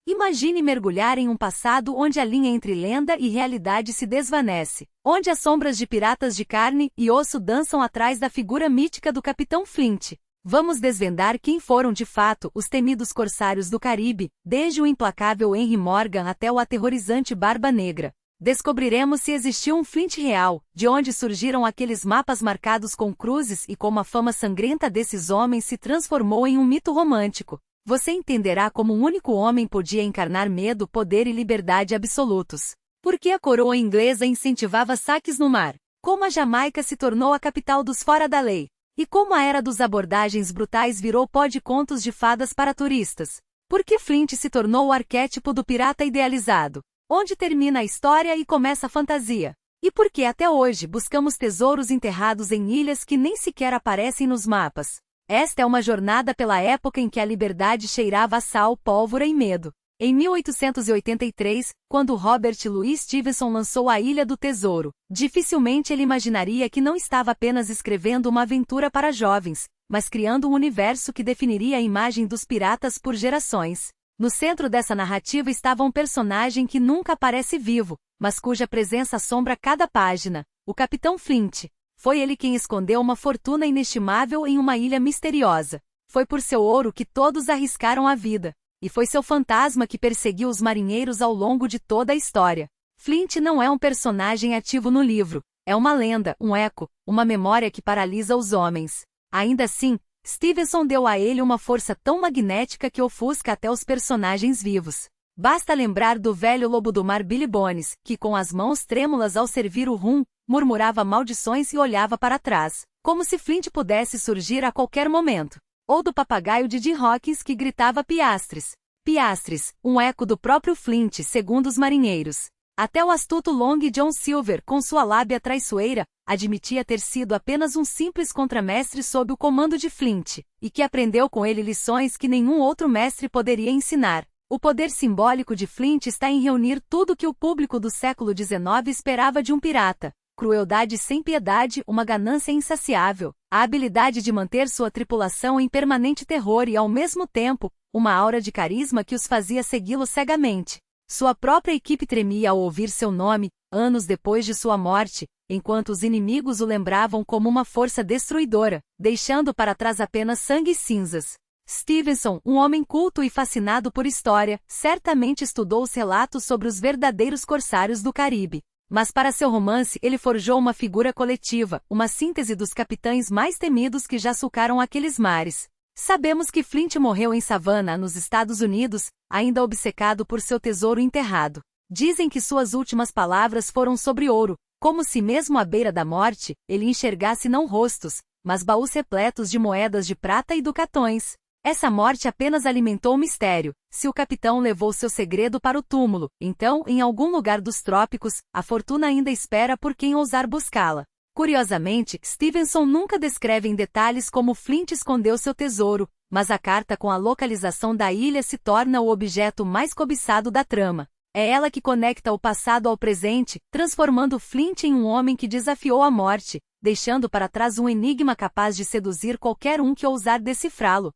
Imagine mergulhar em um passado onde a linha entre lenda e realidade se desvanece, onde as sombras de piratas de carne e osso dançam atrás da figura mítica do Capitão Flint. Vamos desvendar quem foram de fato os temidos corsários do Caribe, desde o implacável Henry Morgan até o aterrorizante Barba Negra. Descobriremos se existiu um Flint real, de onde surgiram aqueles mapas marcados com cruzes e como a fama sangrenta desses homens se transformou em um mito romântico. Você entenderá como um único homem podia encarnar medo, poder e liberdade absolutos. Por que a coroa inglesa incentivava saques no mar? Como a Jamaica se tornou a capital dos fora da lei? E como a era dos abordagens brutais virou pó de contos de fadas para turistas? Por que Flint se tornou o arquétipo do pirata idealizado? Onde termina a história e começa a fantasia? E por que até hoje buscamos tesouros enterrados em ilhas que nem sequer aparecem nos mapas? Esta é uma jornada pela época em que a liberdade cheirava a sal, pólvora e medo. Em 1883, quando Robert Louis Stevenson lançou A Ilha do Tesouro, dificilmente ele imaginaria que não estava apenas escrevendo uma aventura para jovens, mas criando um universo que definiria a imagem dos piratas por gerações. No centro dessa narrativa estava um personagem que nunca aparece vivo, mas cuja presença assombra cada página: o Capitão Flint. Foi ele quem escondeu uma fortuna inestimável em uma ilha misteriosa. Foi por seu ouro que todos arriscaram a vida. E foi seu fantasma que perseguiu os marinheiros ao longo de toda a história. Flint não é um personagem ativo no livro. É uma lenda, um eco, uma memória que paralisa os homens. Ainda assim, Stevenson deu a ele uma força tão magnética que ofusca até os personagens vivos. Basta lembrar do velho lobo do mar Billy Bones, que com as mãos trêmulas ao servir o rum, murmurava maldições e olhava para trás, como se Flint pudesse surgir a qualquer momento. Ou do papagaio de Jim Hawkins que gritava piastres. Piastres, um eco do próprio Flint, segundo os marinheiros. Até o astuto Long John Silver, com sua lábia traiçoeira, admitia ter sido apenas um simples contramestre sob o comando de Flint, e que aprendeu com ele lições que nenhum outro mestre poderia ensinar. O poder simbólico de Flint está em reunir tudo que o público do século XIX esperava de um pirata: crueldade sem piedade, uma ganância insaciável, a habilidade de manter sua tripulação em permanente terror e, ao mesmo tempo, uma aura de carisma que os fazia segui-lo cegamente. Sua própria equipe tremia ao ouvir seu nome, anos depois de sua morte, enquanto os inimigos o lembravam como uma força destruidora, deixando para trás apenas sangue e cinzas. Stevenson, um homem culto e fascinado por história, certamente estudou os relatos sobre os verdadeiros corsários do Caribe. Mas para seu romance ele forjou uma figura coletiva, uma síntese dos capitães mais temidos que já sulcaram aqueles mares. Sabemos que Flint morreu em Savannah, nos Estados Unidos, ainda obcecado por seu tesouro enterrado. Dizem que suas últimas palavras foram sobre ouro, como se mesmo à beira da morte, ele enxergasse não rostos, mas baús repletos de moedas de prata e ducatões. Essa morte apenas alimentou o mistério. Se o capitão levou seu segredo para o túmulo, então, em algum lugar dos trópicos, a fortuna ainda espera por quem ousar buscá-la. Curiosamente, Stevenson nunca descreve em detalhes como Flint escondeu seu tesouro, mas a carta com a localização da ilha se torna o objeto mais cobiçado da trama. É ela que conecta o passado ao presente, transformando Flint em um homem que desafiou a morte, deixando para trás um enigma capaz de seduzir qualquer um que ousar decifrá-lo.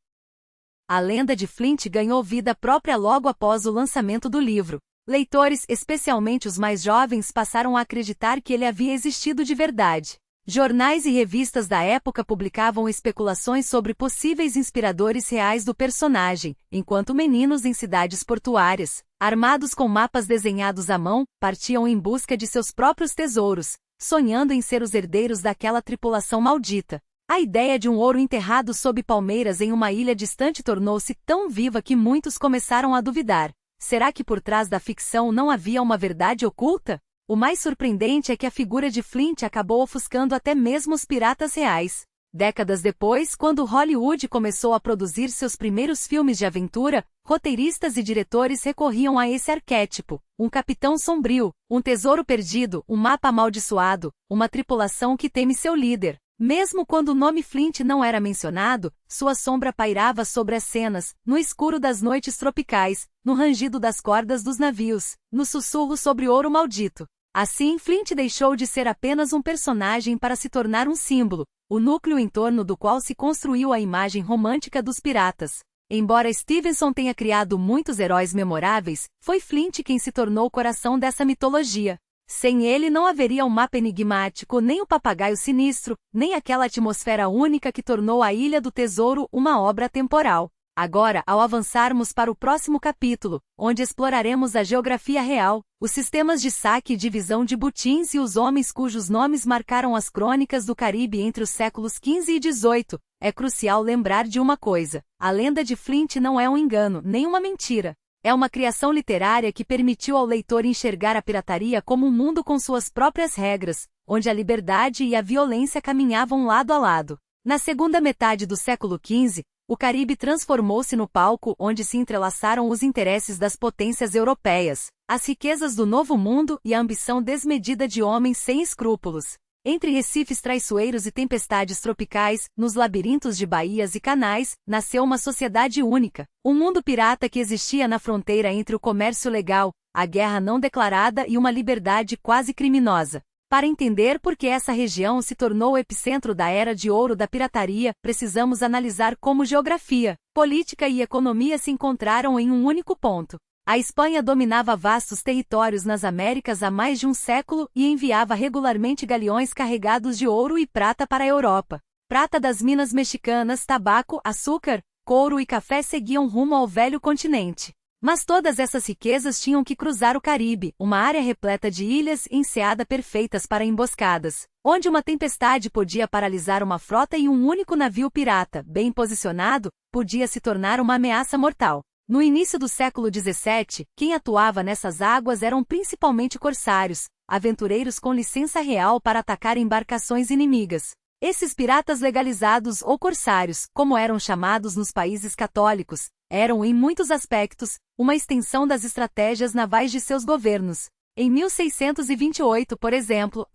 A lenda de Flint ganhou vida própria logo após o lançamento do livro. Leitores, especialmente os mais jovens, passaram a acreditar que ele havia existido de verdade. Jornais e revistas da época publicavam especulações sobre possíveis inspiradores reais do personagem, enquanto meninos em cidades portuárias, armados com mapas desenhados à mão, partiam em busca de seus próprios tesouros, sonhando em ser os herdeiros daquela tripulação maldita. A ideia de um ouro enterrado sob palmeiras em uma ilha distante tornou-se tão viva que muitos começaram a duvidar. Será que por trás da ficção não havia uma verdade oculta? O mais surpreendente é que a figura de Flint acabou ofuscando até mesmo os piratas reais. Décadas depois, quando Hollywood começou a produzir seus primeiros filmes de aventura, roteiristas e diretores recorriam a esse arquétipo: um capitão sombrio, um tesouro perdido, um mapa amaldiçoado, uma tripulação que teme seu líder. Mesmo quando o nome Flint não era mencionado, sua sombra pairava sobre as cenas, no escuro das noites tropicais, no rangido das cordas dos navios, no sussurro sobre ouro maldito. Assim, Flint deixou de ser apenas um personagem para se tornar um símbolo, o núcleo em torno do qual se construiu a imagem romântica dos piratas. Embora Stevenson tenha criado muitos heróis memoráveis, foi Flint quem se tornou o coração dessa mitologia. Sem ele não haveria um mapa enigmático, nem o papagaio sinistro, nem aquela atmosfera única que tornou a Ilha do Tesouro uma obra atemporal. Agora, ao avançarmos para o próximo capítulo, onde exploraremos a geografia real, os sistemas de saque e divisão de botins e os homens cujos nomes marcaram as crônicas do Caribe entre os séculos XV e XVIII, é crucial lembrar de uma coisa: a lenda de Flint não é um engano, nem uma mentira. É uma criação literária que permitiu ao leitor enxergar a pirataria como um mundo com suas próprias regras, onde a liberdade e a violência caminhavam lado a lado. Na segunda metade do século XV, o Caribe transformou-se no palco onde se entrelaçaram os interesses das potências europeias, as riquezas do Novo Mundo e a ambição desmedida de homens sem escrúpulos. Entre recifes traiçoeiros e tempestades tropicais, nos labirintos de baías e canais, nasceu uma sociedade única, um mundo pirata que existia na fronteira entre o comércio legal, a guerra não declarada e uma liberdade quase criminosa. Para entender por que essa região se tornou o epicentro da era de ouro da pirataria, precisamos analisar como geografia, política e economia se encontraram em um único ponto. A Espanha dominava vastos territórios nas Américas há mais de um século e enviava regularmente galeões carregados de ouro e prata para a Europa. Prata das minas mexicanas, tabaco, açúcar, couro e café seguiam rumo ao velho continente. Mas todas essas riquezas tinham que cruzar o Caribe, uma área repleta de ilhas e enseada perfeitas para emboscadas, onde uma tempestade podia paralisar uma frota e um único navio pirata, bem posicionado, podia se tornar uma ameaça mortal. No início do século XVII, quem atuava nessas águas eram principalmente corsários, aventureiros com licença real para atacar embarcações inimigas. Esses piratas legalizados ou corsários, como eram chamados nos países católicos, eram, em muitos aspectos, uma extensão das estratégias navais de seus governos. Em 1628, por exemplo,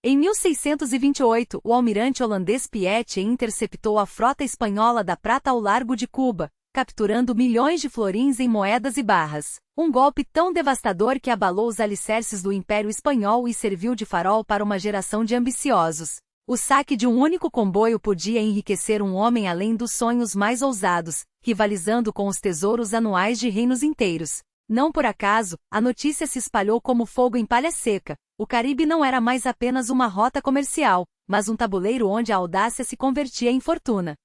Em 1628, o almirante holandês Piet interceptou a frota espanhola da prata ao largo de Cuba, capturando milhões de florins em moedas e barras. Um golpe tão devastador que abalou os alicerces do Império Espanhol e serviu de farol para uma geração de ambiciosos. O saque de um único comboio podia enriquecer um homem além dos sonhos mais ousados, rivalizando com os tesouros anuais de reinos inteiros. Não por acaso, a notícia se espalhou como fogo em palha seca. O Caribe não era mais apenas uma rota comercial, mas um tabuleiro onde a audácia se convertia em fortuna.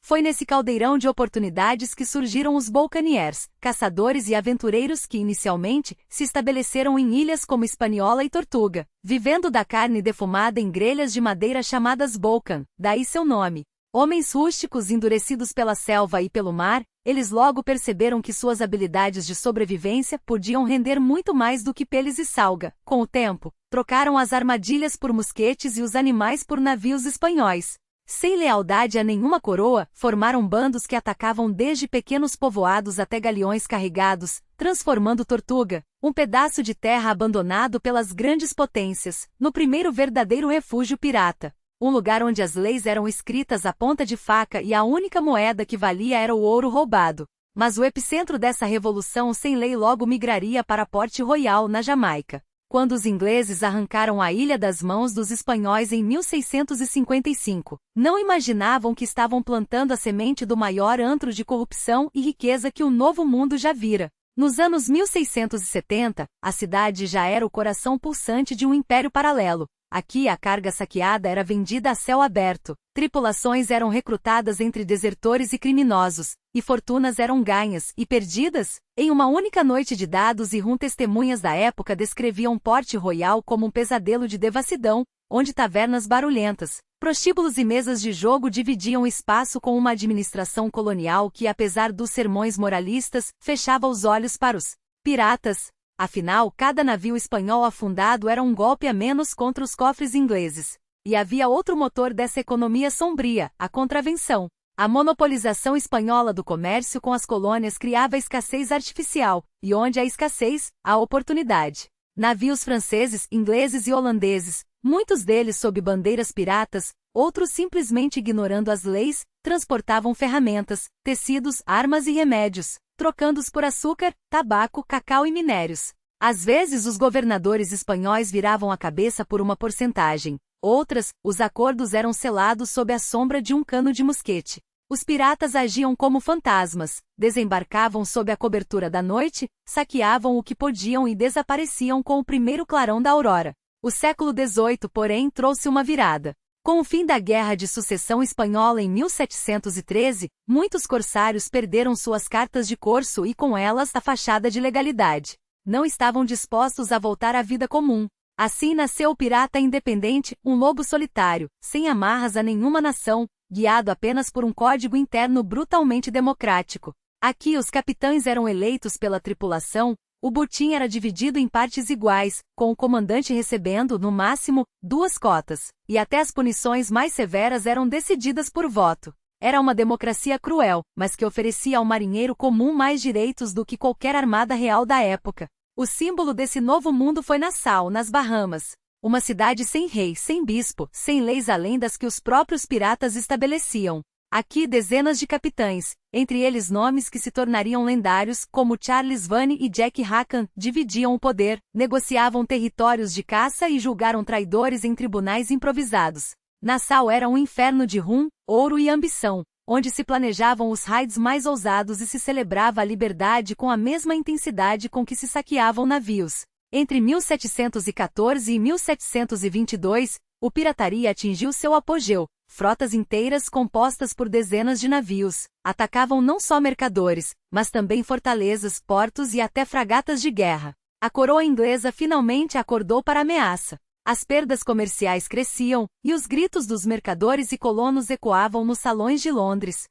Foi nesse caldeirão de oportunidades que surgiram os Buccaneers, caçadores e aventureiros que inicialmente se estabeleceram em ilhas como Hispaniola e Tortuga, vivendo da carne defumada em grelhas de madeira chamadas Buccan, daí seu nome. Homens rústicos endurecidos pela selva e pelo mar, eles logo perceberam que suas habilidades de sobrevivência podiam render muito mais do que peles e salga. Com o tempo, trocaram as armadilhas por mosquetes e os animais por navios espanhóis. Sem lealdade a nenhuma coroa, formaram bandos que atacavam desde pequenos povoados até galeões carregados, transformando Tortuga, um pedaço de terra abandonado pelas grandes potências, no primeiro verdadeiro refúgio pirata. Um lugar onde as leis eram escritas à ponta de faca e a única moeda que valia era o ouro roubado. Mas o epicentro dessa revolução sem lei logo migraria para Port Royal, na Jamaica. Quando os ingleses arrancaram a ilha das mãos dos espanhóis em 1655, não imaginavam que estavam plantando a semente do maior antro de corrupção e riqueza que o Novo Mundo já vira. Nos anos 1670, a cidade já era o coração pulsante de um império paralelo. Aqui a carga saqueada era vendida a céu aberto, tripulações eram recrutadas entre desertores e criminosos, e fortunas eram ganhas e perdidas. Em uma única noite de dados e testemunhas da época descreviam Port Royal como um pesadelo de devassidão, onde tavernas barulhentas, prostíbulos e mesas de jogo dividiam espaço com uma administração colonial que, apesar dos sermões moralistas, fechava os olhos para os piratas. Afinal, cada navio espanhol afundado era um golpe a menos contra os cofres ingleses. E havia outro motor dessa economia sombria, a contravenção. A monopolização espanhola do comércio com as colônias criava escassez artificial, e onde há escassez, há oportunidade. Navios franceses, ingleses e holandeses, muitos deles sob bandeiras piratas, outros simplesmente ignorando as leis, transportavam ferramentas, tecidos, armas e remédios, trocando-os por açúcar, tabaco, cacau e minérios. Às vezes os governadores espanhóis viravam a cabeça por uma porcentagem. Outras, os acordos eram selados sob a sombra de um cano de mosquete. Os piratas agiam como fantasmas, desembarcavam sob a cobertura da noite, saqueavam o que podiam e desapareciam com o primeiro clarão da aurora. O século XVIII, porém, trouxe uma virada. Com o fim da Guerra de Sucessão Espanhola em 1713, muitos corsários perderam suas cartas de corso e com elas a fachada de legalidade. Não estavam dispostos a voltar à vida comum. Assim nasceu o pirata independente, um lobo solitário, sem amarras a nenhuma nação, guiado apenas por um código interno brutalmente democrático. Aqui os capitães eram eleitos pela tripulação, o butim era dividido em partes iguais, com o comandante recebendo, no máximo, 2 cotas, e até as punições mais severas eram decididas por voto. Era uma democracia cruel, mas que oferecia ao marinheiro comum mais direitos do que qualquer armada real da época. O símbolo desse novo mundo foi Nassau, nas Bahamas. Uma cidade sem rei, sem bispo, sem leis além das que os próprios piratas estabeleciam. Aqui dezenas de capitães, entre eles nomes que se tornariam lendários, como Charles Vane e Jack Hackan, dividiam o poder, negociavam territórios de caça e julgaram traidores em tribunais improvisados. Nassau era um inferno de rum, ouro e ambição, onde se planejavam os raids mais ousados e se celebrava a liberdade com a mesma intensidade com que se saqueavam navios. Entre 1714 e 1722, o pirataria atingiu seu apogeu. Frotas inteiras compostas por dezenas de navios atacavam não só mercadores, mas também fortalezas, portos e até fragatas de guerra. A coroa inglesa finalmente acordou para a ameaça. As perdas comerciais cresciam, e os gritos dos mercadores e colonos ecoavam nos salões de Londres.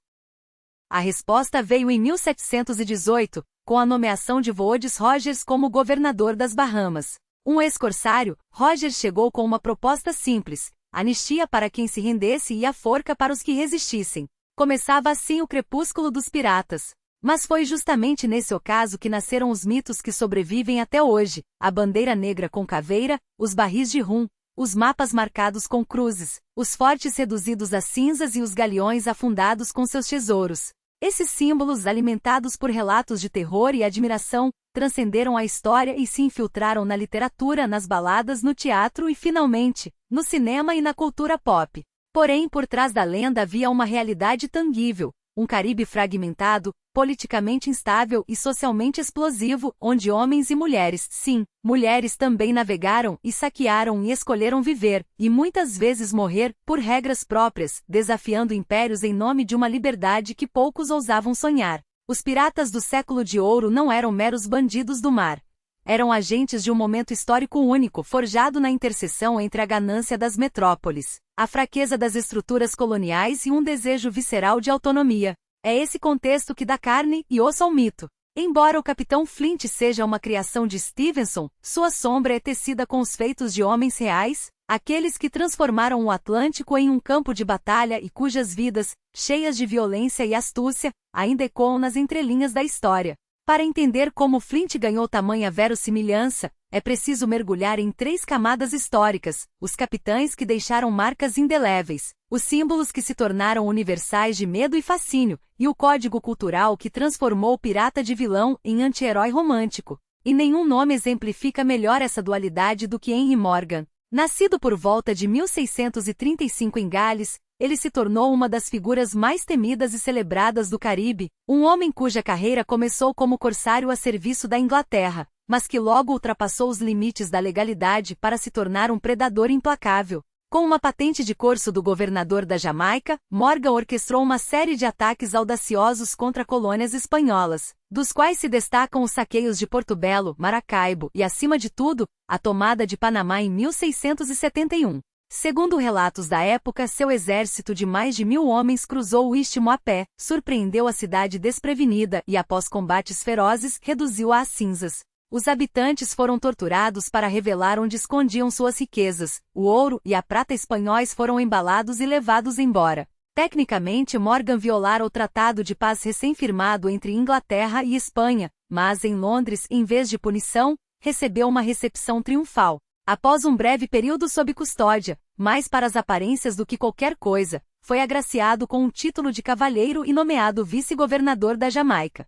A resposta veio em 1718, com a nomeação de Woodes Rogers como governador das Bahamas. Um ex-corsário, Rogers chegou com uma proposta simples: anistia para quem se rendesse e a forca para os que resistissem. Começava assim o crepúsculo dos piratas. Mas foi justamente nesse ocaso que nasceram os mitos que sobrevivem até hoje: a bandeira negra com caveira, os barris de rum, os mapas marcados com cruzes, os fortes reduzidos a cinzas e os galeões afundados com seus tesouros. Esses símbolos, alimentados por relatos de terror e admiração, transcenderam a história e se infiltraram na literatura, nas baladas, no teatro e, finalmente, no cinema e na cultura pop. Porém, por trás da lenda havia uma realidade tangível, um Caribe fragmentado, politicamente instável e socialmente explosivo, onde homens e mulheres, sim, mulheres também navegaram e saquearam e escolheram viver, e muitas vezes morrer, por regras próprias, desafiando impérios em nome de uma liberdade que poucos ousavam sonhar. Os piratas do século de ouro não eram meros bandidos do mar. Eram agentes de um momento histórico único, forjado na interseção entre a ganância das metrópoles, a fraqueza das estruturas coloniais e um desejo visceral de autonomia. É esse contexto que dá carne e osso ao mito. Embora o Capitão Flint seja uma criação de Stevenson, sua sombra é tecida com os feitos de homens reais, aqueles que transformaram o Atlântico em um campo de batalha e cujas vidas, cheias de violência e astúcia, ainda ecoam nas entrelinhas da história. Para entender como Flint ganhou tamanha verossimilhança, é preciso mergulhar em 3 camadas históricas: os capitães que deixaram marcas indeléveis, os símbolos que se tornaram universais de medo e fascínio, e o código cultural que transformou o pirata de vilão em anti-herói romântico. E nenhum nome exemplifica melhor essa dualidade do que Henry Morgan. Nascido por volta de 1635 em Gales, ele se tornou uma das figuras mais temidas e celebradas do Caribe, um homem cuja carreira começou como corsário a serviço da Inglaterra, mas que logo ultrapassou os limites da legalidade para se tornar um predador implacável. Com uma patente de corso do governador da Jamaica, Morgan orquestrou uma série de ataques audaciosos contra colônias espanholas, dos quais se destacam os saqueios de Porto Belo, Maracaibo e, acima de tudo, a tomada de Panamá em 1671. Segundo relatos da época, seu exército de mais de 1000 homens cruzou o istmo a pé, surpreendeu a cidade desprevenida e, após combates ferozes, reduziu-a a cinzas. Os habitantes foram torturados para revelar onde escondiam suas riquezas. O ouro e a prata espanhóis foram embalados e levados embora. Tecnicamente, Morgan violara o tratado de paz recém-firmado entre Inglaterra e Espanha, mas em Londres, em vez de punição, recebeu uma recepção triunfal. Após um breve período sob custódia, mais para as aparências do que qualquer coisa, foi agraciado com um título de cavalheiro e nomeado vice-governador da Jamaica.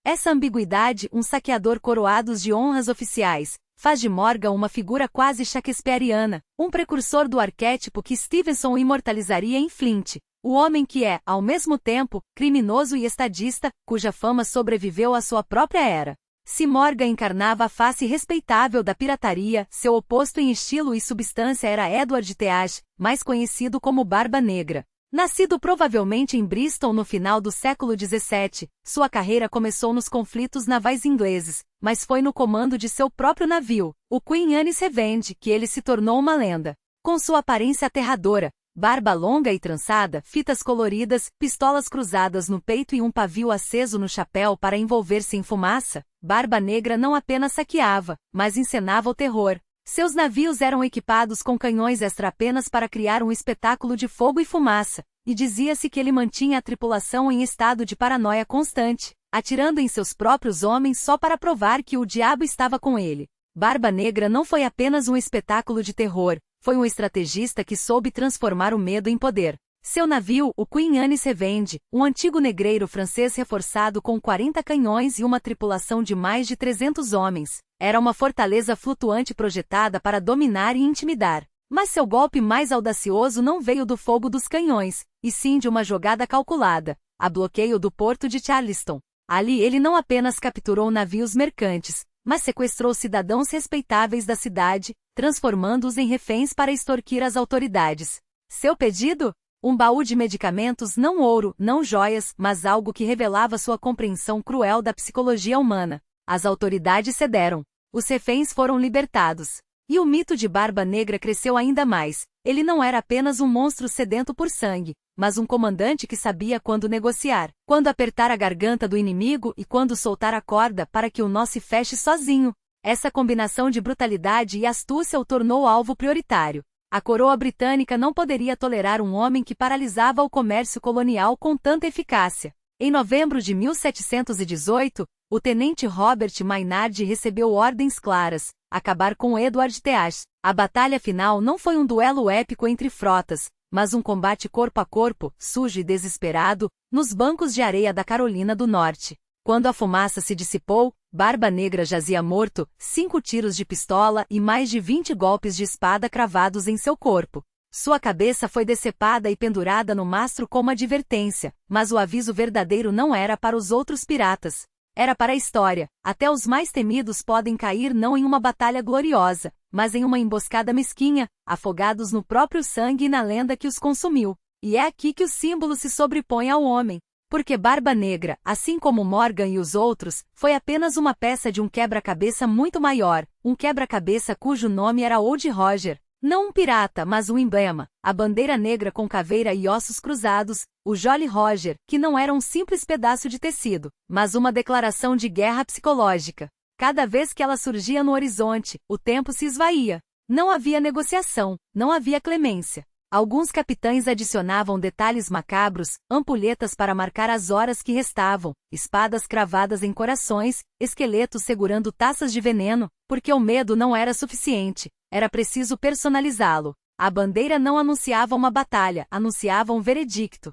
Essa ambiguidade, um saqueador coroado de honras oficiais, faz de Morgan uma figura quase shakespeariana, um precursor do arquétipo que Stevenson imortalizaria em Flint. O homem que é, ao mesmo tempo, criminoso e estadista, cuja fama sobreviveu à sua própria era. Se Morgan encarnava a face respeitável da pirataria, seu oposto em estilo e substância era Edward Teach, mais conhecido como Barba Negra. Nascido provavelmente em Bristol no final do século XVII, sua carreira começou nos conflitos navais ingleses, mas foi no comando de seu próprio navio, o Queen Anne's Revenge, que ele se tornou uma lenda. Com sua aparência aterradora, barba longa e trançada, fitas coloridas, pistolas cruzadas no peito e um pavio aceso no chapéu para envolver-se em fumaça, Barba Negra não apenas saqueava, mas encenava o terror. Seus navios eram equipados com canhões extra apenas para criar um espetáculo de fogo e fumaça, e dizia-se que ele mantinha a tripulação em estado de paranoia constante, atirando em seus próprios homens só para provar que o diabo estava com ele. Barba Negra não foi apenas um espetáculo de terror, foi um estrategista que soube transformar o medo em poder. Seu navio, o Queen Anne's Revenge, um antigo negreiro francês reforçado com 40 canhões e uma tripulação de mais de 300 homens, era uma fortaleza flutuante projetada para dominar e intimidar. Mas seu golpe mais audacioso não veio do fogo dos canhões, e sim de uma jogada calculada, a bloqueio do porto de Charleston. Ali ele não apenas capturou navios mercantes, mas sequestrou cidadãos respeitáveis da cidade, transformando-os em reféns para extorquir as autoridades. Seu pedido? Um baú de medicamentos, não ouro, não joias, mas algo que revelava sua compreensão cruel da psicologia humana. As autoridades cederam. Os reféns foram libertados. E o mito de Barba Negra cresceu ainda mais. Ele não era apenas um monstro sedento por sangue, mas um comandante que sabia quando negociar, quando apertar a garganta do inimigo e quando soltar a corda para que o nó se feche sozinho. Essa combinação de brutalidade e astúcia o tornou alvo prioritário. A coroa britânica não poderia tolerar um homem que paralisava o comércio colonial com tanta eficácia. Em novembro de 1718, o tenente Robert Maynard recebeu ordens claras: acabar com Edward Teach. A batalha final não foi um duelo épico entre frotas, mas um combate corpo a corpo, sujo e desesperado, nos bancos de areia da Carolina do Norte. Quando a fumaça se dissipou, Barba Negra jazia morto, 5 tiros de pistola e mais de 20 golpes de espada cravados em seu corpo. Sua cabeça foi decepada e pendurada no mastro como advertência, mas o aviso verdadeiro não era para os outros piratas. Era para a história. Até os mais temidos podem cair não em uma batalha gloriosa, mas em uma emboscada mesquinha, afogados no próprio sangue e na lenda que os consumiu. E é aqui que o símbolo se sobrepõe ao homem. Porque Barba Negra, assim como Morgan e os outros, foi apenas uma peça de um quebra-cabeça muito maior, um quebra-cabeça cujo nome era Old Roger. Não um pirata, mas um emblema, a bandeira negra com caveira e ossos cruzados, o Jolly Roger, que não era um simples pedaço de tecido, mas uma declaração de guerra psicológica. Cada vez que ela surgia no horizonte, o tempo se esvaía. Não havia negociação, não havia clemência. Alguns capitães adicionavam detalhes macabros, ampulhetas para marcar as horas que restavam, espadas cravadas em corações, esqueletos segurando taças de veneno, porque o medo não era suficiente, era preciso personalizá-lo. A bandeira não anunciava uma batalha, anunciava um veredicto.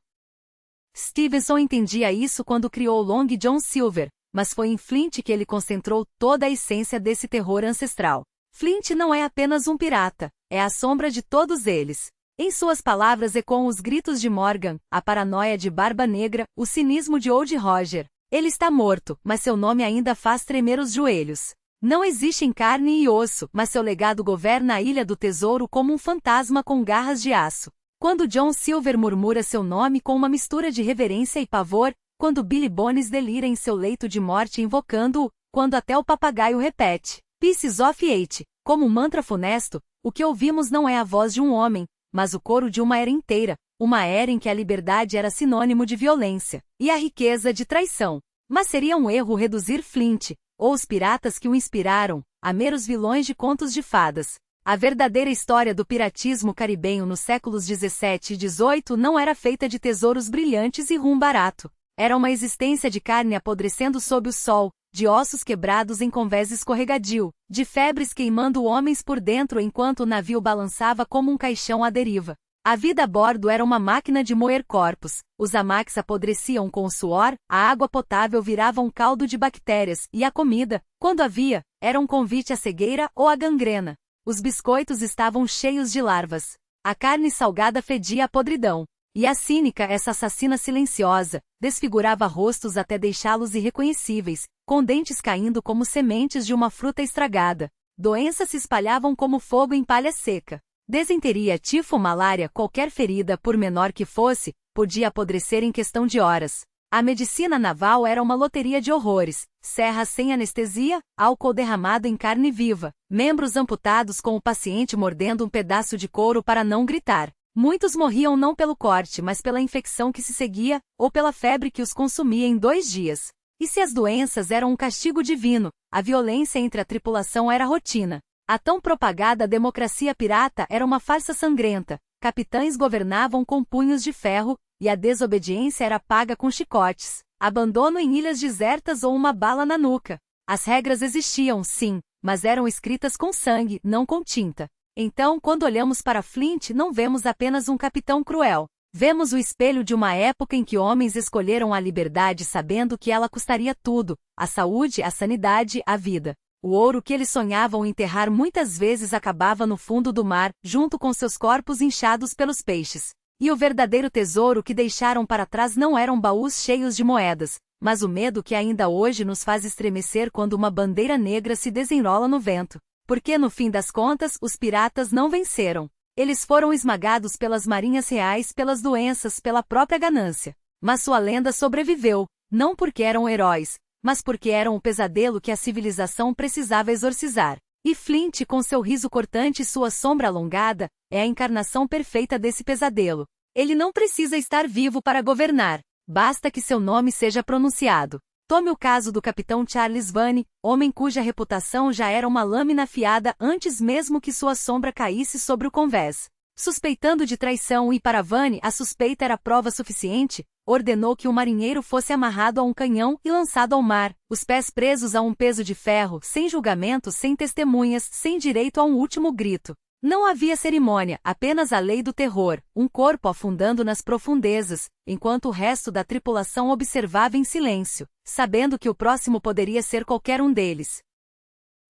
Stevenson entendia isso quando criou Long John Silver, mas foi em Flint que ele concentrou toda a essência desse terror ancestral. Flint não é apenas um pirata, é a sombra de todos eles. Em suas palavras ecoam os gritos de Morgan, a paranoia de Barba Negra, o cinismo de Old Roger. Ele está morto, mas seu nome ainda faz tremer os joelhos. Não existe em carne e osso, mas seu legado governa a Ilha do Tesouro como um fantasma com garras de aço. Quando John Silver murmura seu nome com uma mistura de reverência e pavor, quando Billy Bones delira em seu leito de morte invocando-o, quando até o papagaio repete, Pieces of Eight, como um mantra funesto, o que ouvimos não é a voz de um homem, mas o coro de uma era inteira, uma era em que a liberdade era sinônimo de violência, e a riqueza de traição. Mas seria um erro reduzir Flint, ou os piratas que o inspiraram, a meros vilões de contos de fadas. A verdadeira história do piratismo caribenho nos séculos 17 e 18 não era feita de tesouros brilhantes e rum barato. Era uma existência de carne apodrecendo sob o sol, de ossos quebrados em convés escorregadio, de febres queimando homens por dentro enquanto o navio balançava como um caixão à deriva. A vida a bordo era uma máquina de moer corpos, os hamaques apodreciam com o suor, a água potável virava um caldo de bactérias e a comida, quando havia, era um convite à cegueira ou à gangrena. Os biscoitos estavam cheios de larvas. A carne salgada fedia a podridão. E a cínica, essa assassina silenciosa, desfigurava rostos até deixá-los irreconhecíveis, com dentes caindo como sementes de uma fruta estragada. Doenças se espalhavam como fogo em palha seca. Desenteria, tifo, malária, qualquer ferida, por menor que fosse, podia apodrecer em questão de horas. A medicina naval era uma loteria de horrores: serras sem anestesia, álcool derramado em carne viva, membros amputados com o paciente mordendo um pedaço de couro para não gritar. Muitos morriam não pelo corte, mas pela infecção que se seguia, ou pela febre que os consumia em 2 dias. E se as doenças eram um castigo divino, a violência entre a tripulação era rotina. A tão propagada democracia pirata era uma farsa sangrenta. Capitães governavam com punhos de ferro, e a desobediência era paga com chicotes, abandono em ilhas desertas ou uma bala na nuca. As regras existiam, sim, mas eram escritas com sangue, não com tinta. Então, quando olhamos para Flint, não vemos apenas um capitão cruel. Vemos o espelho de uma época em que homens escolheram a liberdade sabendo que ela custaria tudo: a saúde, a sanidade, a vida. O ouro que eles sonhavam enterrar muitas vezes acabava no fundo do mar, junto com seus corpos inchados pelos peixes. E o verdadeiro tesouro que deixaram para trás não eram baús cheios de moedas, mas o medo que ainda hoje nos faz estremecer quando uma bandeira negra se desenrola no vento. Porque no fim das contas, os piratas não venceram. Eles foram esmagados pelas marinhas reais, pelas doenças, pela própria ganância. Mas sua lenda sobreviveu, não porque eram heróis, mas porque eram o pesadelo que a civilização precisava exorcizar. E Flint, com seu riso cortante e sua sombra alongada, é a encarnação perfeita desse pesadelo. Ele não precisa estar vivo para governar, basta que seu nome seja pronunciado. Tome o caso do capitão Charles Vane, homem cuja reputação já era uma lâmina afiada antes mesmo que sua sombra caísse sobre o convés. Suspeitando de traição e para Vane a suspeita era prova suficiente, ordenou que o marinheiro fosse amarrado a um canhão e lançado ao mar, os pés presos a um peso de ferro, sem julgamento, sem testemunhas, sem direito a um último grito. Não havia cerimônia, apenas a lei do terror, um corpo afundando nas profundezas, enquanto o resto da tripulação observava em silêncio, sabendo que o próximo poderia ser qualquer um deles.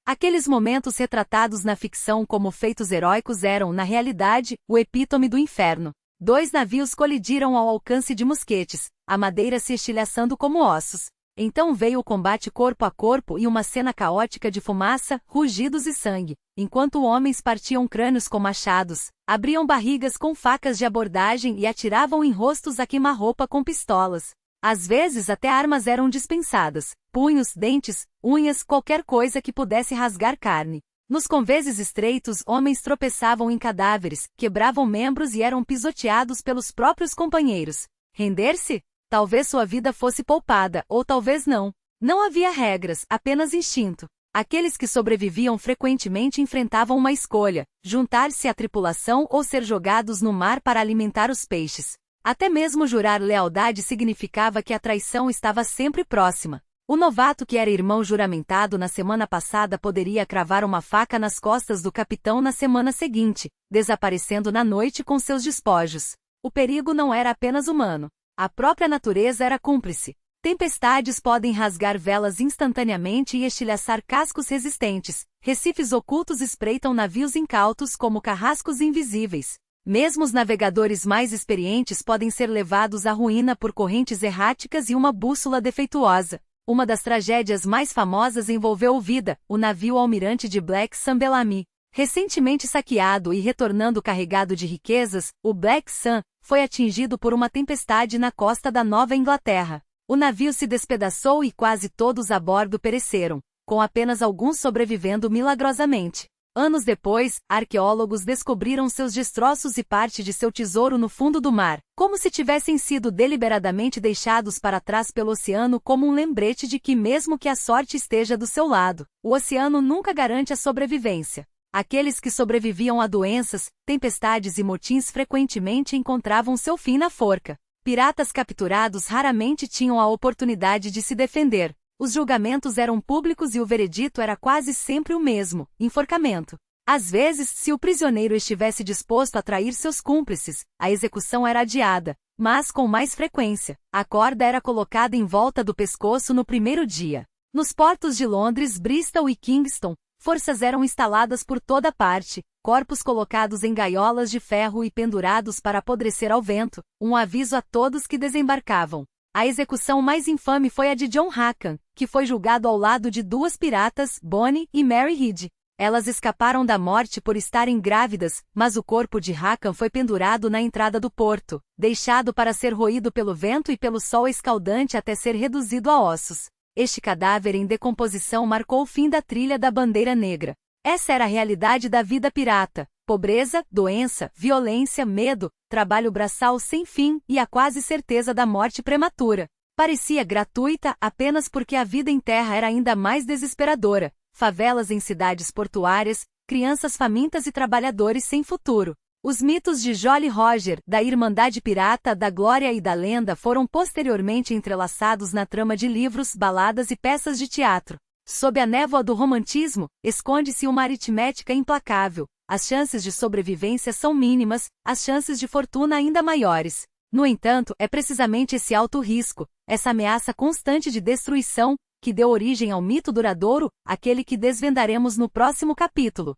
Aqueles momentos retratados na ficção como feitos heróicos eram, na realidade, o epítome do inferno. 2 navios colidiram ao alcance de mosquetes, a madeira se estilhaçando como ossos. Então veio o combate corpo a corpo e uma cena caótica de fumaça, rugidos e sangue, enquanto homens partiam crânios com machados, abriam barrigas com facas de abordagem e atiravam em rostos a queima-roupa com pistolas. Às vezes até armas eram dispensadas: punhos, dentes, unhas, qualquer coisa que pudesse rasgar carne. Nos conveses estreitos, homens tropeçavam em cadáveres, quebravam membros e eram pisoteados pelos próprios companheiros. Render-se? Talvez sua vida fosse poupada, ou talvez não. Não havia regras, apenas instinto. Aqueles que sobreviviam frequentemente enfrentavam uma escolha: juntar-se à tripulação ou ser jogados no mar para alimentar os peixes. Até mesmo jurar lealdade significava que a traição estava sempre próxima. O novato que era irmão juramentado na semana passada poderia cravar uma faca nas costas do capitão na semana seguinte, desaparecendo na noite com seus despojos. O perigo não era apenas humano. A própria natureza era cúmplice. Tempestades podem rasgar velas instantaneamente e estilhaçar cascos resistentes. Recifes ocultos espreitam navios incautos como carrascos invisíveis. Mesmo os navegadores mais experientes podem ser levados à ruína por correntes erráticas e uma bússola defeituosa. Uma das tragédias mais famosas envolveu o Vida, o navio almirante de Black Sun Bellamy. Recentemente saqueado e retornando carregado de riquezas, o Black Sun foi atingido por uma tempestade na costa da Nova Inglaterra. O navio se despedaçou e quase todos a bordo pereceram, com apenas alguns sobrevivendo milagrosamente. Anos depois, arqueólogos descobriram seus destroços e parte de seu tesouro no fundo do mar, como se tivessem sido deliberadamente deixados para trás pelo oceano como um lembrete de que, mesmo que a sorte esteja do seu lado, o oceano nunca garante a sobrevivência. Aqueles que sobreviviam a doenças, tempestades e motins frequentemente encontravam seu fim na forca. Piratas capturados raramente tinham a oportunidade de se defender. Os julgamentos eram públicos e o veredito era quase sempre o mesmo: enforcamento. Às vezes, se o prisioneiro estivesse disposto a trair seus cúmplices, a execução era adiada, mas com mais frequência, a corda era colocada em volta do pescoço no primeiro dia. Nos portos de Londres, Bristol e Kingston, forças eram instaladas por toda parte, corpos colocados em gaiolas de ferro e pendurados para apodrecer ao vento, um aviso a todos que desembarcavam. A execução mais infame foi a de John Hackham, que foi julgado ao lado de duas piratas, Bonnie e Mary Read. Elas escaparam da morte por estarem grávidas, mas o corpo de Hackham foi pendurado na entrada do porto, deixado para ser roído pelo vento e pelo sol escaldante até ser reduzido a ossos. Este cadáver em decomposição marcou o fim da trilha da bandeira negra. Essa era a realidade da vida pirata: pobreza, doença, violência, medo, trabalho braçal sem fim e a quase certeza da morte prematura. Parecia gratuita apenas porque a vida em terra era ainda mais desesperadora. Favelas em cidades portuárias, crianças famintas e trabalhadores sem futuro. Os mitos de Jolly Roger, da Irmandade Pirata, da Glória e da Lenda foram posteriormente entrelaçados na trama de livros, baladas e peças de teatro. Sob a névoa do romantismo, esconde-se uma aritmética implacável. As chances de sobrevivência são mínimas, as chances de fortuna ainda maiores. No entanto, é precisamente esse alto risco, essa ameaça constante de destruição, que deu origem ao mito duradouro, aquele que desvendaremos no próximo capítulo.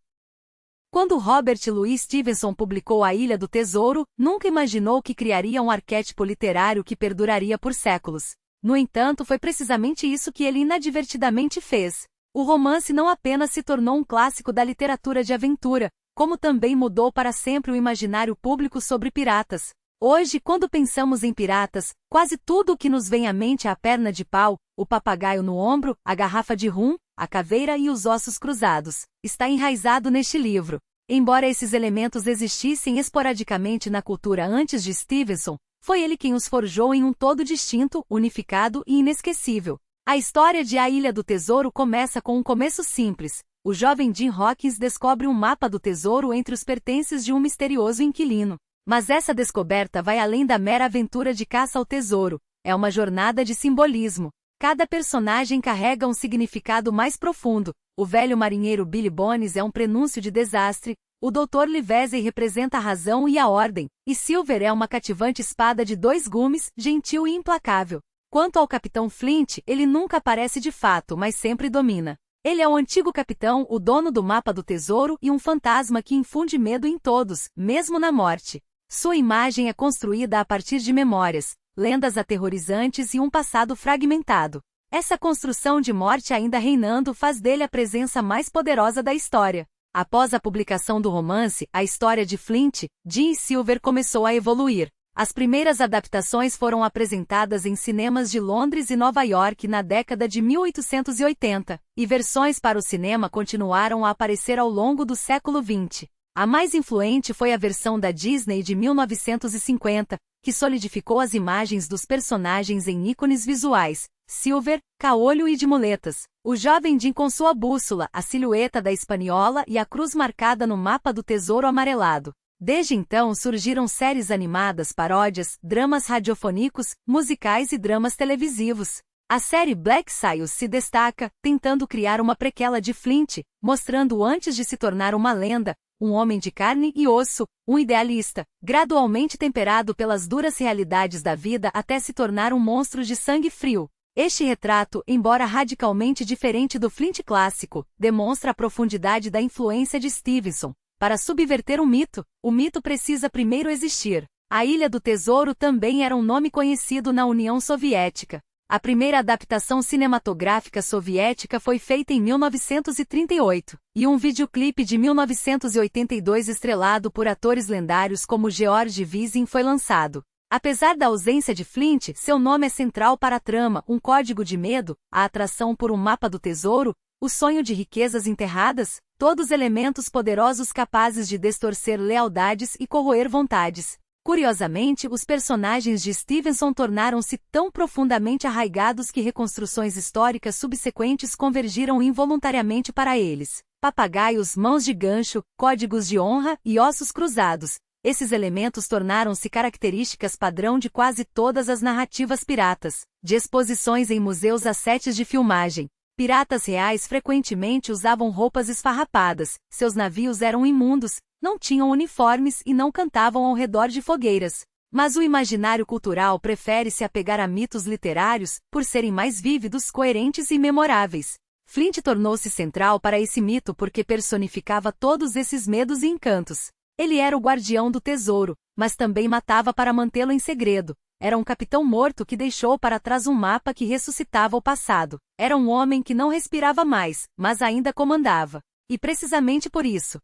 Quando Robert Louis Stevenson publicou A Ilha do Tesouro, nunca imaginou que criaria um arquétipo literário que perduraria por séculos. No entanto, foi precisamente isso que ele inadvertidamente fez. O romance não apenas se tornou um clássico da literatura de aventura, como também mudou para sempre o imaginário público sobre piratas. Hoje, quando pensamos em piratas, quase tudo o que nos vem à mente é a perna de pau, o papagaio no ombro, a garrafa de rum, a caveira e os ossos cruzados. Está enraizado neste livro. Embora esses elementos existissem esporadicamente na cultura antes de Stevenson, foi ele quem os forjou em um todo distinto, unificado e inesquecível. A história de A Ilha do Tesouro começa com um começo simples. O jovem Jim Hawkins descobre um mapa do tesouro entre os pertences de um misterioso inquilino. Mas essa descoberta vai além da mera aventura de caça ao tesouro. É uma jornada de simbolismo. Cada personagem carrega um significado mais profundo. O velho marinheiro Billy Bones é um prenúncio de desastre, o Dr. Livesey representa a razão e a ordem, e Silver é uma cativante espada de dois gumes, gentil e implacável. Quanto ao Capitão Flint, ele nunca aparece de fato, mas sempre domina. Ele é o antigo capitão, o dono do mapa do tesouro e um fantasma que infunde medo em todos, mesmo na morte. Sua imagem é construída a partir de memórias, lendas aterrorizantes e um passado fragmentado. Essa construção de morte ainda reinando faz dele a presença mais poderosa da história. Após a publicação do romance, a história de Flint, Jim e Silver começou a evoluir. As primeiras adaptações foram apresentadas em cinemas de Londres e Nova York na década de 1880, e versões para o cinema continuaram a aparecer ao longo do século XX. A mais influente foi a versão da Disney de 1950, que solidificou as imagens dos personagens em ícones visuais, Silver, caolho e de muletas. O jovem Jim com sua bússola, a silhueta da espanhola e a cruz marcada no mapa do tesouro amarelado. Desde então surgiram séries animadas, paródias, dramas radiofônicos, musicais e dramas televisivos. A série Black Sails se destaca, tentando criar uma prequela de Flint, mostrando antes de se tornar uma lenda, um homem de carne e osso, um idealista, gradualmente temperado pelas duras realidades da vida até se tornar um monstro de sangue frio. Este retrato, embora radicalmente diferente do Flint clássico, demonstra a profundidade da influência de Stevenson. Para subverter o mito precisa primeiro existir. A Ilha do Tesouro também era um nome conhecido na União Soviética. A primeira adaptação cinematográfica soviética foi feita em 1938, e um videoclipe de 1982 estrelado por atores lendários como George Wiesing foi lançado. Apesar da ausência de Flint, seu nome é central para a trama, um código de medo, a atração por um mapa do tesouro, o sonho de riquezas enterradas, todos elementos poderosos capazes de distorcer lealdades e corroer vontades. Curiosamente, os personagens de Stevenson tornaram-se tão profundamente arraigados que reconstruções históricas subsequentes convergiram involuntariamente para eles. Papagaios, mãos de gancho, códigos de honra e ossos cruzados. Esses elementos tornaram-se características padrão de quase todas as narrativas piratas, de exposições em museus a sets de filmagem. Piratas reais frequentemente usavam roupas esfarrapadas, seus navios eram imundos, não tinham uniformes e não cantavam ao redor de fogueiras. Mas o imaginário cultural prefere se apegar a mitos literários, por serem mais vívidos, coerentes e memoráveis. Flint tornou-se central para esse mito porque personificava todos esses medos e encantos. Ele era o guardião do tesouro, mas também matava para mantê-lo em segredo. Era um capitão morto que deixou para trás um mapa que ressuscitava o passado. Era um homem que não respirava mais, mas ainda comandava. E precisamente por isso,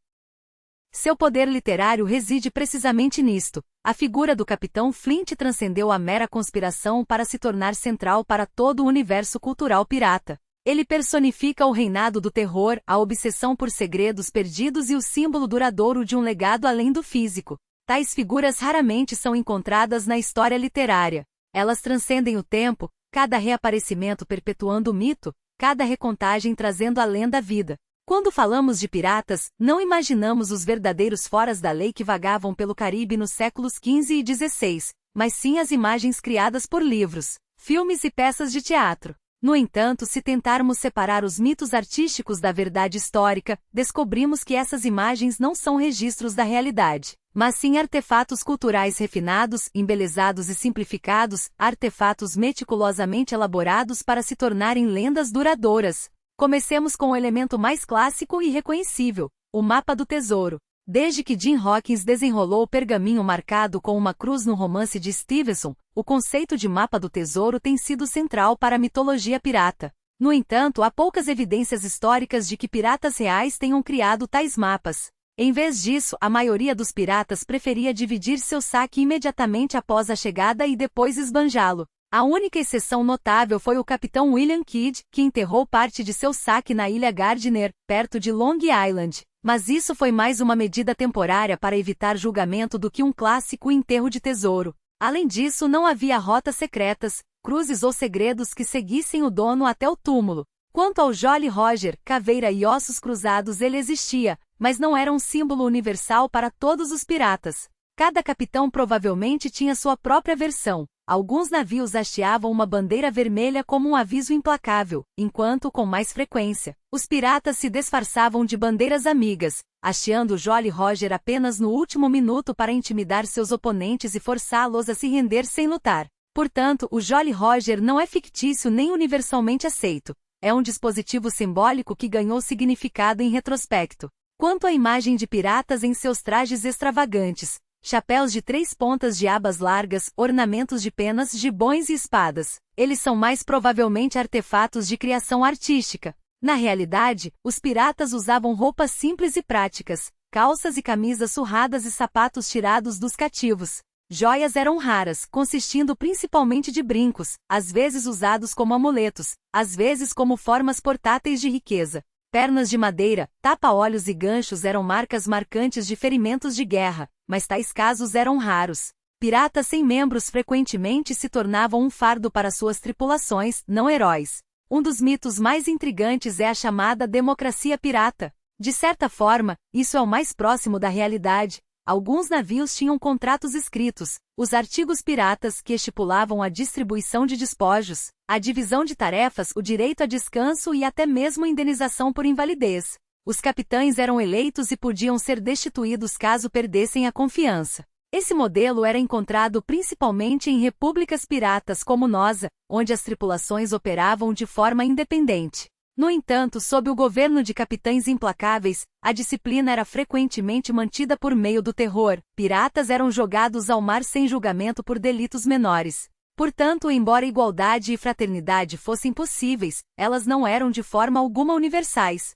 seu poder literário reside precisamente nisto. A figura do Capitão Flint transcendeu a mera conspiração para se tornar central para todo o universo cultural pirata. Ele personifica o reinado do terror, a obsessão por segredos perdidos e o símbolo duradouro de um legado além do físico. Tais figuras raramente são encontradas na história literária. Elas transcendem o tempo, cada reaparecimento perpetuando o mito, cada recontagem trazendo a lenda à vida. Quando falamos de piratas, não imaginamos os verdadeiros foras da lei que vagavam pelo Caribe nos séculos XV e XVI, mas sim as imagens criadas por livros, filmes e peças de teatro. No entanto, se tentarmos separar os mitos artísticos da verdade histórica, descobrimos que essas imagens não são registros da realidade, mas sim artefatos culturais refinados, embelezados e simplificados, artefatos meticulosamente elaborados para se tornarem lendas duradouras. Comecemos com o elemento mais clássico e reconhecível, o mapa do tesouro. Desde que Jim Hawkins desenrolou o pergaminho marcado com uma cruz no romance de Stevenson, o conceito de mapa do tesouro tem sido central para a mitologia pirata. No entanto, há poucas evidências históricas de que piratas reais tenham criado tais mapas. Em vez disso, a maioria dos piratas preferia dividir seu saque imediatamente após a chegada e depois esbanjá-lo. A única exceção notável foi o capitão William Kidd, que enterrou parte de seu saque na ilha Gardiner, perto de Long Island. Mas isso foi mais uma medida temporária para evitar julgamento do que um clássico enterro de tesouro. Além disso, não havia rotas secretas, cruzes ou segredos que seguissem o dono até o túmulo. Quanto ao Jolly Roger, caveira e ossos cruzados, ele existia, mas não era um símbolo universal para todos os piratas. Cada capitão provavelmente tinha sua própria versão. Alguns navios hasteavam uma bandeira vermelha como um aviso implacável, enquanto, com mais frequência, os piratas se disfarçavam de bandeiras amigas, hasteando o Jolly Roger apenas no último minuto para intimidar seus oponentes e forçá-los a se render sem lutar. Portanto, o Jolly Roger não é fictício nem universalmente aceito. É um dispositivo simbólico que ganhou significado em retrospecto. Quanto à imagem de piratas em seus trajes extravagantes, chapéus de 3 pontas de abas largas, ornamentos de penas, gibões e espadas. Eles são mais provavelmente artefatos de criação artística. Na realidade, os piratas usavam roupas simples e práticas, calças e camisas surradas e sapatos tirados dos cativos. Joias eram raras, consistindo principalmente de brincos, às vezes usados como amuletos, às vezes como formas portáteis de riqueza. Pernas de madeira, tapa-olhos e ganchos eram marcas marcantes de ferimentos de guerra, mas tais casos eram raros. Piratas sem membros frequentemente se tornavam um fardo para suas tripulações, não heróis. Um dos mitos mais intrigantes é a chamada democracia pirata. De certa forma, isso é o mais próximo da realidade. Alguns navios tinham contratos escritos, os artigos piratas que estipulavam a distribuição de despojos, a divisão de tarefas, o direito a descanso e até mesmo indenização por invalidez. Os capitães eram eleitos e podiam ser destituídos caso perdessem a confiança. Esse modelo era encontrado principalmente em repúblicas piratas como Nosa, onde as tripulações operavam de forma independente. No entanto, sob o governo de capitães implacáveis, a disciplina era frequentemente mantida por meio do terror. Piratas eram jogados ao mar sem julgamento por delitos menores. Portanto, embora igualdade e fraternidade fossem possíveis, elas não eram de forma alguma universais.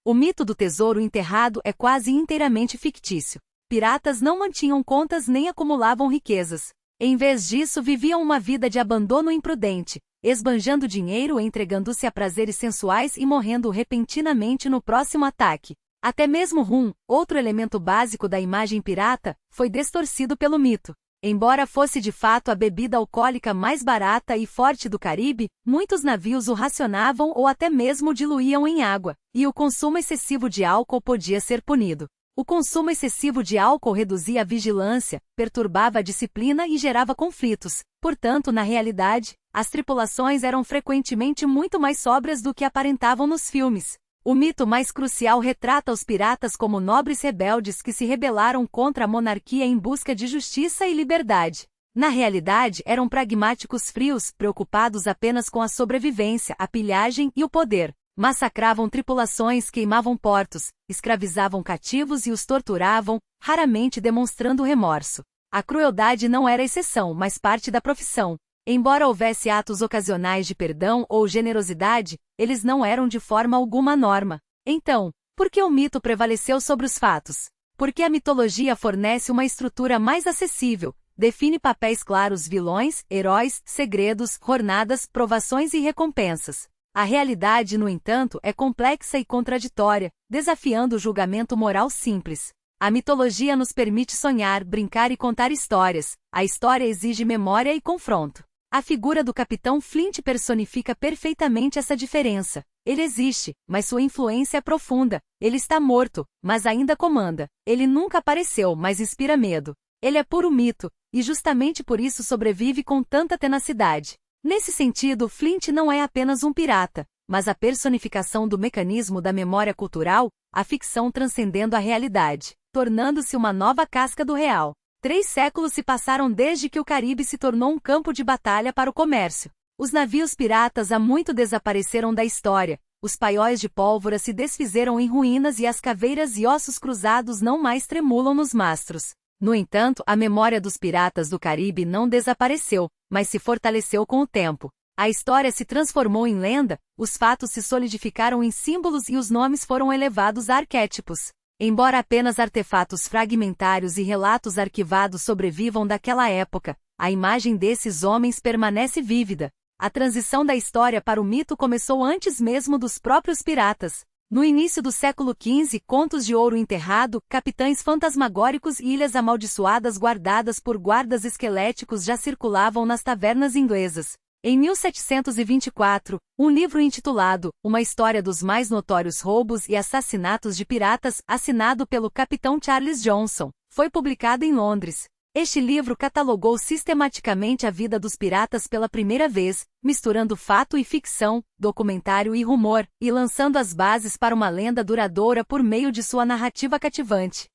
O mito do tesouro enterrado é quase inteiramente fictício. Piratas não mantinham contas nem acumulavam riquezas. Em vez disso, viviam uma vida de abandono imprudente, esbanjando dinheiro, entregando-se a prazeres sensuais e morrendo repentinamente no próximo ataque. Até mesmo rum, outro elemento básico da imagem pirata, foi distorcido pelo mito. Embora fosse de fato a bebida alcoólica mais barata e forte do Caribe, muitos navios o racionavam ou até mesmo o diluíam em água, e o consumo excessivo de álcool podia ser punido. O consumo excessivo de álcool reduzia a vigilância, perturbava a disciplina e gerava conflitos. Portanto, na realidade, as tripulações eram frequentemente muito mais sóbrias do que aparentavam nos filmes. O mito mais crucial retrata os piratas como nobres rebeldes que se rebelaram contra a monarquia em busca de justiça e liberdade. Na realidade, eram pragmáticos frios, preocupados apenas com a sobrevivência, a pilhagem e o poder. Massacravam tripulações, queimavam portos, escravizavam cativos e os torturavam, raramente demonstrando remorso. A crueldade não era exceção, mas parte da profissão. Embora houvesse atos ocasionais de perdão ou generosidade, eles não eram de forma alguma a norma. Então, por que o mito prevaleceu sobre os fatos? Porque a mitologia fornece uma estrutura mais acessível, define papéis claros: vilões, heróis, segredos, jornadas, provações e recompensas. A realidade, no entanto, é complexa e contraditória, desafiando o julgamento moral simples. A mitologia nos permite sonhar, brincar e contar histórias. A história exige memória e confronto. A figura do Capitão Flint personifica perfeitamente essa diferença. Ele existe, mas sua influência é profunda. Ele está morto, mas ainda comanda. Ele nunca apareceu, mas inspira medo. Ele é puro mito, e justamente por isso sobrevive com tanta tenacidade. Nesse sentido, Flint não é apenas um pirata, mas a personificação do mecanismo da memória cultural, a ficção transcendendo a realidade, tornando-se uma nova casca do real. 3 séculos se passaram desde que o Caribe se tornou um campo de batalha para o comércio. Os navios piratas há muito desapareceram da história, os paióis de pólvora se desfizeram em ruínas e as caveiras e ossos cruzados não mais tremulam nos mastros. No entanto, a memória dos piratas do Caribe não desapareceu, mas se fortaleceu com o tempo. A história se transformou em lenda, os fatos se solidificaram em símbolos e os nomes foram elevados a arquétipos. Embora apenas artefatos fragmentários e relatos arquivados sobrevivam daquela época, a imagem desses homens permanece vívida. A transição da história para o mito começou antes mesmo dos próprios piratas. No início do século XV, contos de ouro enterrado, capitães fantasmagóricos e ilhas amaldiçoadas guardadas por guardas esqueléticos já circulavam nas tavernas inglesas. Em 1724, um livro intitulado Uma História dos Mais Notórios Roubos e Assassinatos de Piratas, assinado pelo capitão Charles Johnson, foi publicado em Londres. Este livro catalogou sistematicamente a vida dos piratas pela primeira vez, misturando fato e ficção, documentário e rumor, e lançando as bases para uma lenda duradoura por meio de sua narrativa cativante.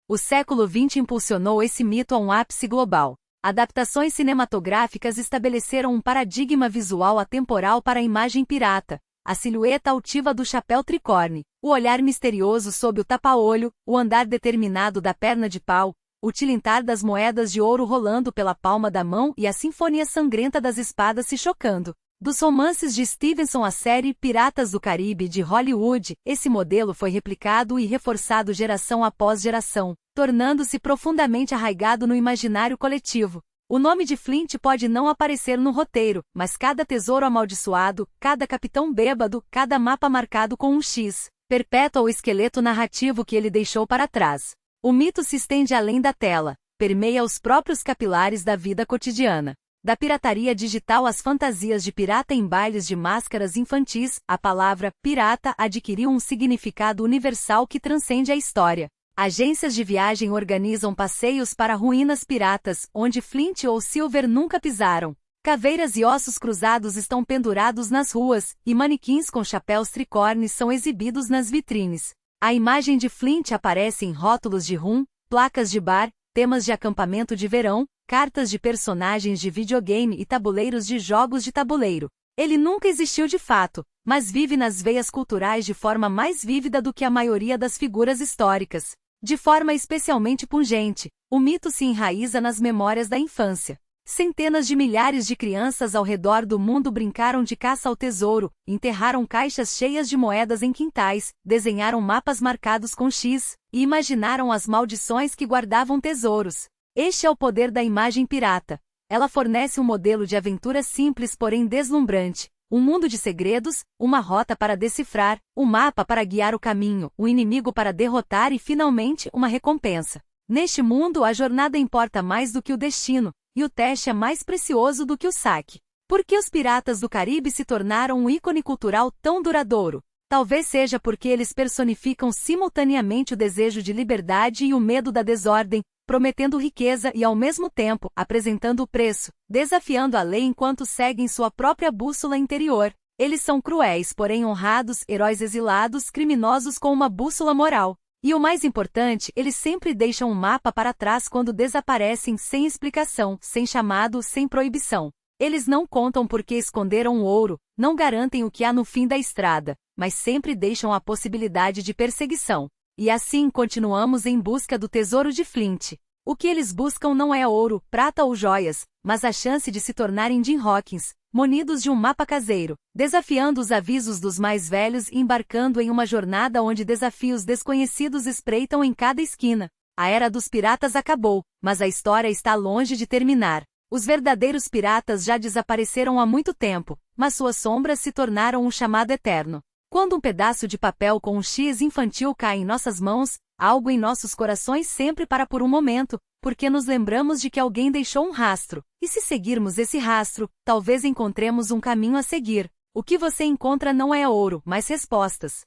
O século XX impulsionou esse mito a um ápice global. Adaptações cinematográficas estabeleceram um paradigma visual atemporal para a imagem pirata, a silhueta altiva do chapéu tricorne, o olhar misterioso sob o tapa-olho, o andar determinado da perna de pau, o tilintar das moedas de ouro rolando pela palma da mão e a sinfonia sangrenta das espadas se chocando. Dos romances de Stevenson à série Piratas do Caribe de Hollywood, esse modelo foi replicado e reforçado geração após geração, tornando-se profundamente arraigado no imaginário coletivo. O nome de Flint pode não aparecer no roteiro, mas cada tesouro amaldiçoado, cada capitão bêbado, cada mapa marcado com um X, perpétua o esqueleto narrativo que ele deixou para trás. O mito se estende além da tela, permeia os próprios capilares da vida cotidiana. Da pirataria digital às fantasias de pirata em bailes de máscaras infantis, a palavra pirata adquiriu um significado universal que transcende a história. Agências de viagem organizam passeios para ruínas piratas, onde Flint ou Silver nunca pisaram. Caveiras e ossos cruzados estão pendurados nas ruas, e manequins com chapéus tricornes são exibidos nas vitrines. A imagem de Flint aparece em rótulos de rum, placas de bar, temas de acampamento de verão, cartas de personagens de videogame e tabuleiros de jogos de tabuleiro. Ele nunca existiu de fato, mas vive nas veias culturais de forma mais vívida do que a maioria das figuras históricas. De forma especialmente pungente, o mito se enraiza nas memórias da infância. Centenas de milhares de crianças ao redor do mundo brincaram de caça ao tesouro, enterraram caixas cheias de moedas em quintais, desenharam mapas marcados com X, e imaginaram as maldições que guardavam tesouros. Este é o poder da imagem pirata. Ela fornece um modelo de aventura simples porém deslumbrante. Um mundo de segredos, uma rota para decifrar, um mapa para guiar o caminho, um inimigo para derrotar e finalmente uma recompensa. Neste mundo a jornada importa mais do que o destino, e o teste é mais precioso do que o saque. Por que os piratas do Caribe se tornaram um ícone cultural tão duradouro? Talvez seja porque eles personificam simultaneamente o desejo de liberdade e o medo da desordem, prometendo riqueza e ao mesmo tempo apresentando o preço, desafiando a lei enquanto seguem sua própria bússola interior. Eles são cruéis, porém honrados, heróis exilados, criminosos com uma bússola moral. E o mais importante, eles sempre deixam um mapa para trás quando desaparecem sem explicação, sem chamado, sem proibição. Eles não contam porque esconderam o ouro, não garantem o que há no fim da estrada, mas sempre deixam a possibilidade de perseguição. E assim continuamos em busca do tesouro de Flint. O que eles buscam não é ouro, prata ou joias, mas a chance de se tornarem Jim Hawkins, munidos de um mapa caseiro, desafiando os avisos dos mais velhos e embarcando em uma jornada onde desafios desconhecidos espreitam em cada esquina. A era dos piratas acabou, mas a história está longe de terminar. Os verdadeiros piratas já desapareceram há muito tempo, mas suas sombras se tornaram um chamado eterno. Quando um pedaço de papel com um X infantil cai em nossas mãos, algo em nossos corações sempre para por um momento, porque nos lembramos de que alguém deixou um rastro, e se seguirmos esse rastro, talvez encontremos um caminho a seguir. O que você encontra não é ouro, mas respostas.